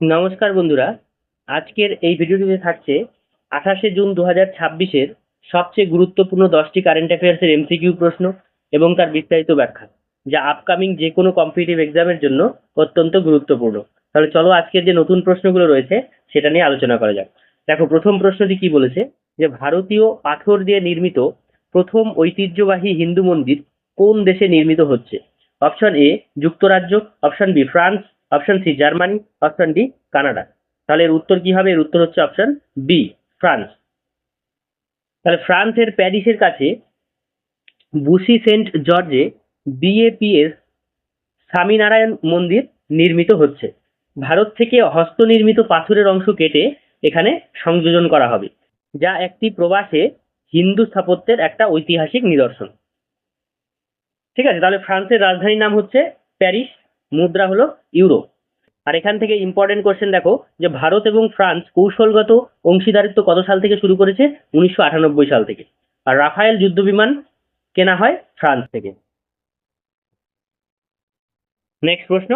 নমস্কার বন্ধুরা, আজকের এই ভিডিওটিতে থাকছে 28শে জুন 2026-এর সবচেয়ে গুরুত্বপূর্ণ 10টি কারেন্ট অ্যাফেয়ার্সের এমসিকিউ প্রশ্ন এবং তার বিস্তারিত ব্যাখ্যা, যা আপকামিং যে কোনো কম্পিটিটিভ এক্সামের জন্য অত্যন্ত গুরুত্বপূর্ণ। তাহলে চলো আজকের যে নতুন প্রশ্নগুলো রয়েছে সেটা নিয়ে আলোচনা করা যাক। দেখো, প্রথম প্রশ্নটি কি বলেছে, যে ভারতীয় পাথর দিয়ে নির্মিত প্রথম ঐতিহ্যবাহী হিন্দু মন্দির কোন দেশে নির্মিত হচ্ছে? অপশন এ যুক্তরাজ্য, option B France, option C Germany, option D Canada. তাহলে এর উত্তর কি হবে? এর উত্তর হচ্ছে অপশন বি, ফ্রান্স। তাহলে ফ্রান্সের প্যারিসের কাছে বুসি সেন্ট জর্জে বিএপিএস স্বামীনারায়ণ মন্দির নির্মিত হচ্ছে। ভারত থেকে হস্তনির্মিত পাথরের অংশ কেটে এখানে সংযোজন করা হবে, যা একটি প্রবাসে হিন্দু স্থাপত্যের একটা ঐতিহাসিক নিদর্শন। ঠিক আছে, তাহলে ফ্রান্সের রাজধানীর নাম হচ্ছে প্যারিস, মুদ্রা হলো ইউরো। আর এখান থেকে ইম্পর্টেন্ট কোশ্চেন দেখো, যে ভারত এবং ফ্রান্স কৌশলগত অংশীদারিত্ব কত সাল থেকে শুরু করেছে? 1998 সাল থেকে। আর রাফায়েল যুদ্ধবিমান কেনা হয় ফ্রান্স থেকে। নেক্সট প্রশ্ন,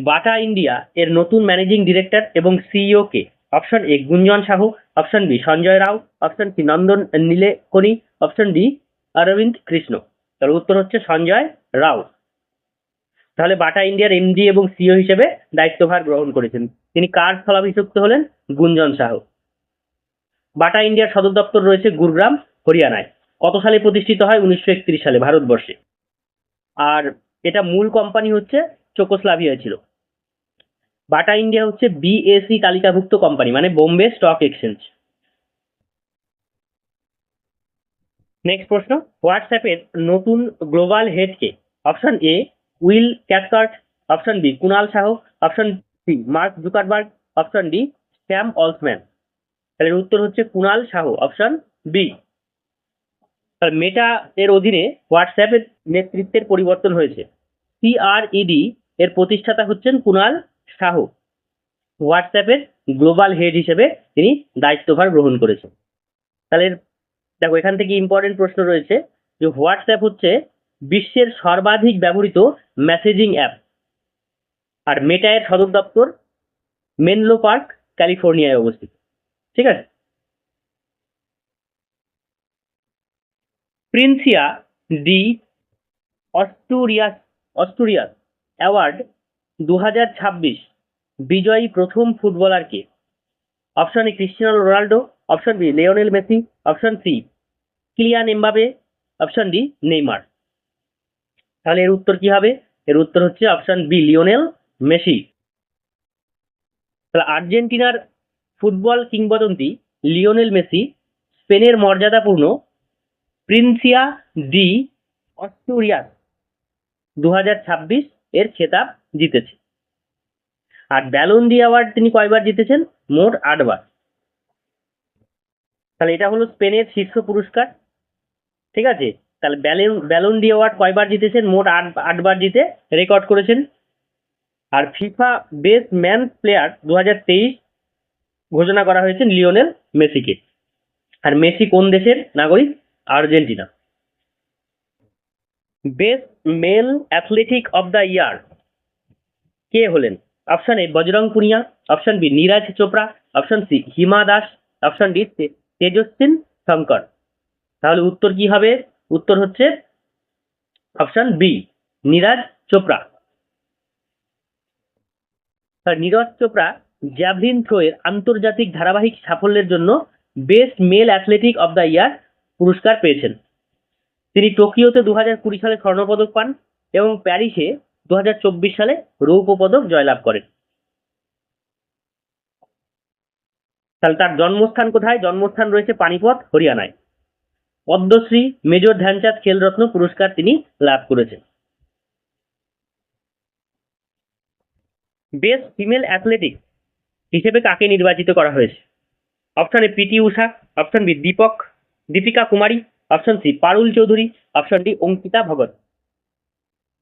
বাটা ইন্ডিয়া এর নতুন ম্যানেজিং ডিরেক্টর এবং সিইও কে? অপশন এ গুঞ্জন সাহু, অপশন বি সঞ্জয় রাও, অপশন সি নন্দন নীলেকনি, অপশন ডি অরবিন্দ কৃষ্ণ। তার উত্তর হচ্ছে সঞ্জয় রাও। তাহলে বাটা ইন্ডিয়ার এমডি এবং সিইও হিসেবে দায়িত্বভার গ্রহণ করেছেন। তিনি কার স্থলাভিষিক্ত হলেন? গুঞ্জন সাহু। বাটা ইন্ডিয়ার সদর দপ্তর রয়েছে গুরগ্রাম, হরিয়ানায়। কত সালে প্রতিষ্ঠিত হয়? 1931 সালে ভারতবর্ষে। আর এটা মূল কোম্পানি হচ্ছে চোকোস্লাভিয়ায় ছিল। বাটা ইন্ডিয়া হচ্ছে বিএসি তালিকাভুক্ত কোম্পানি, মানে বোম্বে স্টক এক্সচেঞ্জ। নেক্সট প্রশ্ন, হোয়াটসঅ্যাপের নতুন গ্লোবাল হেড কে? Option A Will Cathcart, option B Kunal Sahu, option C Mark Zuckerberg, option D Sam Altman. তাহলে উত্তর হচ্ছে কুনাল সাহু, অপশন বি। তাহলে মেটা এর অধীনে হোয়াটসঅ্যাপের নেতৃত্বের পরিবর্তন হয়েছে। সিআরইডি এর প্রতিষ্ঠাতা হচ্ছেন কুনাল সাহু। হোয়াটসঅ্যাপের গ্লোবাল হেড হিসেবে তিনি দায়িত্বভার গ্রহণ করেছেন। তাহলে দেখো, এখান থেকে ইম্পর্টেন্ট প্রশ্ন রয়েছে, যে হোয়াটসঅ্যাপ হচ্ছে বিশ্বের সর্বাধিক ব্যবহৃত মেসেজিং অ্যাপ। আর মেটা এর সদর দপ্তর মেনলো পার্ক, ক্যালিফোর্নিয়ায় অবস্থিত। ঠিক আছে। প্রিন্সিয়া ডি অস্টুরিয়াস অস্টুরিয়াস অ্যাওয়ার্ড 2026 বিজয়ী প্রথম ফুটবলার কে? Option A Cristiano Ronaldo, option B Lionel Messi, option C Kylian Mbappe, option D Neymar. তাহলে এর উত্তর কি হবে? এর উত্তর হচ্ছে অপশন বি লিওনেল মেসি। তাহলে আর্জেন্টিনার ফুটবল কিংবদন্তি লিওনেল মেসি স্পেনের মর্যাদাপূর্ণ প্রিন্সিয়া ডি অস্টুরিয়াস 2026 এর খেতাব জিতেছে। আর ব্যালন ডি অ্যাওয়ার্ড তিনি কয়বার জিতেছেন? মোট 8বার। তাহলে এটা হলো স্পেনের শীর্ষ পুরস্কার। ঠিক আছে। তাহলে ব্যালন ডি অ্যাওয়ার্ড কয়বার জিতেছেন? মোট 8বার জিতে রেকর্ড করেছেন। আর ফিফা বেস্ট ম্যান প্লেয়ার 2023 ঘোষণা করা হয়েছে লিওনেল মেসিকে। আর মেসি কোন দেশের নাগরিক? Argentina. Best male athletic of the year কে হলেন? Option A Bajrang Punia, option B Neeraj Chopra, option C Hima Das, option D Tejaswin Shankar. তাহলে উত্তর কি হবে? উত্তর হচ্ছে option B Neeraj Chopra. Neeraj Chopra javelin throw এর আন্তর্জাতিক ধারাবাহিক সাফল্যের জন্য best male athletic of the year পুরস্কার পেয়েছেন। তিনি টোকিওতে 2020 সালে স্বর্ণপদক পান এবং প্যারিসে 2024 সালে রৌপ্য পদক জয়লাভ করেন। তাহলে তার জন্মস্থান কোথায়? জন্মস্থান রয়েছে পানিপথ, হরিয়ানায়। পদ্মশ্রী, মেজর ধ্যানচাঁদ খেলরত্ন পুরস্কার তিনি লাভ করেছেন। বেস্ট ফিমেল অ্যাথলেটিক হিসেবে কাকে নির্বাচিত করা হয়েছে? Option A PT Usha, option B Deepika Kumari, option C Parul Chaudhary, option D Ankita Bhagat.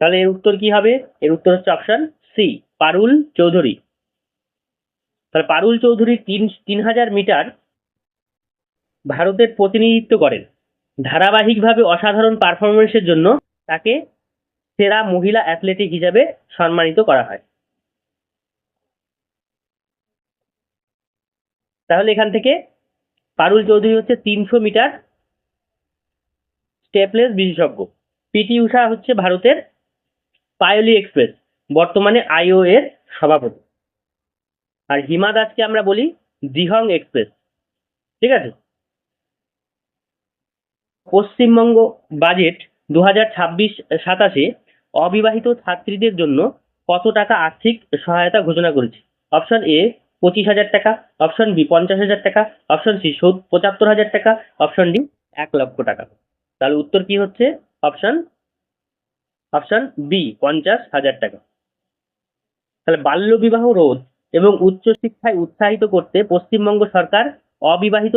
তাহলে এর উত্তর কি হবে? এর উত্তর হচ্ছে অপশন সি পারুল চৌধুরী। তাহলে পারুল চৌধুরী 3000 মিটার ভারতের প্রতিনিধিত্ব করেন। ধারাবাহিকভাবে অসাধারণ পারফরমেন্সের জন্য তাকে সেরা মহিলা অ্যাথলেটিক হিসেবে সম্মানিত করা হয়। তাহলে এখান থেকে পারুল চৌধুরী হচ্ছে 300 মিটার স্টেপলেস বিশেষজ্ঞ। পিটি উষা হচ্ছে ভারতের পায়োলি এক্সপ্রেস, বর্তমানে আইও এর সভাপতি। আর হিমা দাসকে আমরা বলি দিহং এক্সপ্রেস। ঠিক আছে। পশ্চিমবঙ্গ বাজেট 2026-27 অবিবাহিত ছাত্রীদের জন্য কত টাকা আর্থিক সহায়তা ঘোষণা করেছে? অপশন এ 25,000 টাকা, অপশন বি 50,000 টাকা, অপশন সি 75,000 টাকা, অপশন ডি 1 লক্ষ টাকা। তাহলে উত্তর কি হচ্ছে? অপশন বি 50,000 টাকা। তাহলে বাল্য বিবাহ রোধ এবং উচ্চশিক্ষায় উৎসাহিত করতে পশ্চিমবঙ্গ সরকার অবিবাহিত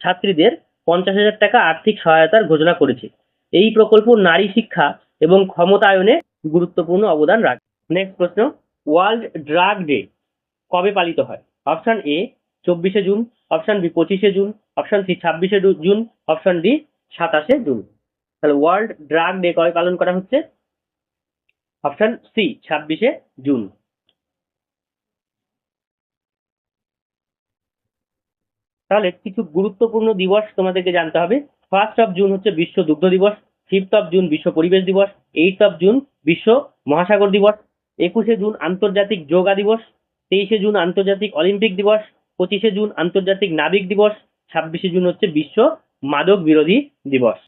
ছাত্রীদের 50,000 টাকা আর্থিক সহায়তার ঘোষণা করেছে। এই প্রকল্প নারী শিক্ষা এবং ক্ষমতায়নে গুরুত্বপূর্ণ অবদান রাখে। নেক্সট প্রশ্ন, ওয়ার্ল্ড ড্রাগ ডে কবে পালিত হয়? অপশন এ 24শে জুন, অপশন বি 25শে জুন, অপশন সি 26শে জুন, অপশন ডি 27শে জুন। তাহলে ওয়ার্ল্ড ড্রাগ ডে কবে পালন করা হচ্ছে? অপশন সি 26শে জুন। তাহলে কিছু গুরুত্বপূর্ণ দিবস তোমাদেরকে জানতে হবে। 1 জুন হচ্ছে বিশ্ব দুগ্ধ দিবস, 5 জুন বিশ্ব পরিবেশ দিবস, 8 জুন বিশ্ব মহাসাগর দিবস, 21শে জুন আন্তর্জাতিক যোগা দিবস, 23শে জুন আন্তর্জাতিক অলিম্পিক দিবস, 25শে জুন আন্তর্জাতিক নাবিক দিবস, 26শে জুন হচ্ছে বিশ্ব মাদক বিরোধী দিবস।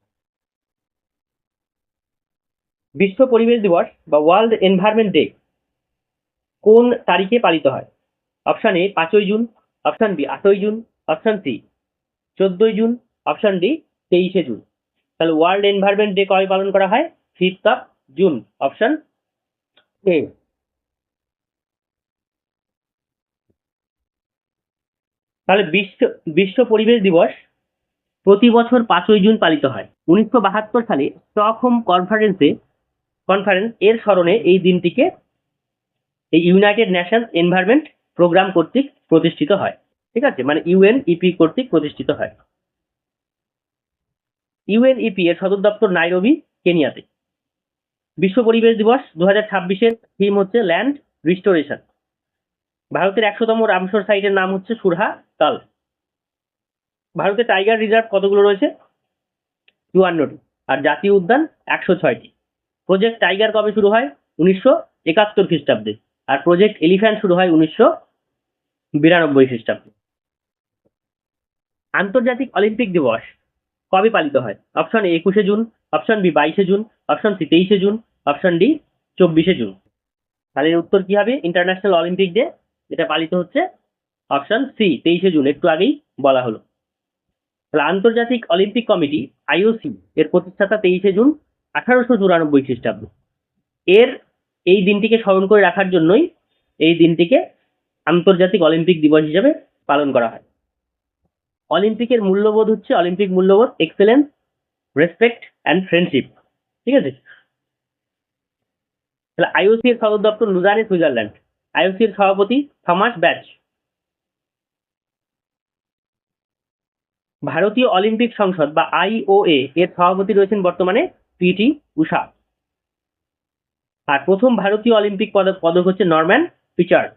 বিশ্ব পরিবেশ দিবস বা ওয়ার্ল্ড এনভায়রনমেন্ট ডে কোন তারিখে পালিত হয়? অপশন এ 5ই জুন, অপশন বি 8ই জুন, অপশন সি 14ই জুন, অপশন ডি 23শে জুন। তাহলে ওয়ার্ল্ড এনভায়রনমেন্ট ডে কবে পালন করা হয়? 5 জুন, অপশন এ। তাহলে বিশ্ব পরিবেশ দিবস প্রতি বছর 5ই জুন পালিত হয়। 1972 সালে স্টকহোম কনফারেন্স এর স্মরণে এই দিনটিকে এই ইউনাইটেড নেশনস এনভায়রনমেন্ট প্রোগ্রাম কর্তৃক প্রতিষ্ঠিত হয়। ঠিক আছে, মানে ইউএনইপি কর্তৃক প্রতিষ্ঠিত হয়। ইউএনইপি এর সদর দপ্তর নাইরোবি, কেনিয়াতে। বিশ্ব পরিবেশ দিবস 2026-এর থিম হচ্ছে ল্যান্ড রিস্টোরেশন। ভারতের 100তম রামসর সাইটের নাম হচ্ছে সুরহা তাল। ভারতের টাইগার রিজার্ভ কতগুলো রয়েছে? 54টি। আর জাতীয় উদ্যান 106টি। প্রজেক্ট টাইগার কবে শুরু হয়? 1971 খ্রিস্টাব্দে। আর প্রজেক্ট এলিফ্যান্ট শুরু হয় 1992 খ্রিস্টাব্দে। আন্তর্জাতিক অলিম্পিক দিবস কবে পালিত হয়? অপশন এ 21শে জুন, অপশন বি 22শে জুন, অপশন সি 23শে জুন, অপশন ডি 24শে জুন। তাহলে এর উত্তর কি হবে? ইন্টারন্যাশনাল অলিম্পিক ডে এটা পালিত হচ্ছে অপশন সি 23শে জুন, একটু আগেই বলা হলো। তাহলে আন্তর্জাতিক অলিম্পিক কমিটি আইওসি এর প্রতিষ্ঠাতা 23শে জুন 1894 খ্রিস্টাব্দ। এর এই দিনটিকে স্মরণ করে রাখার জন্যই এই দিনটিকে আন্তর্জাতিক অলিম্পিক দিবস হিসেবে পালন করা হয়। অলিম্পিকের মূল্যবোধ হচ্ছে অলিম্পিক মূল্যবোধ এক্সেলেন্স, রেসপেক্ট অ্যান্ড ফ্রেন্ডশিপ। ঠিক আছে। তাহলে আইওসি এর সদর দপ্তর লুজানে, সুইজারল্যান্ড। আইওসি এর সভাপতি থমাস ব্যাচ। ভারতীয় অলিম্পিক সংসদ বা আইওএ এর সভাপতি রয়েছেন বর্তমানে পিটি উষা। আর প্রথম ভারতীয় অলিম্পিক পদক হচ্ছে নরম্যান পিচার্ড।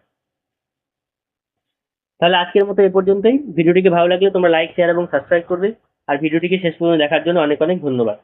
তাহলে আজকের মতো এ পর্যন্তই। ভিডিওটিকে ভালো লাগলে তোমরা লাইক, শেয়ার এবং সাবস্ক্রাইব করবে। আর ভিডিওটিকে শেষ পর্যন্ত দেখার জন্য অনেক অনেক ধন্যবাদ।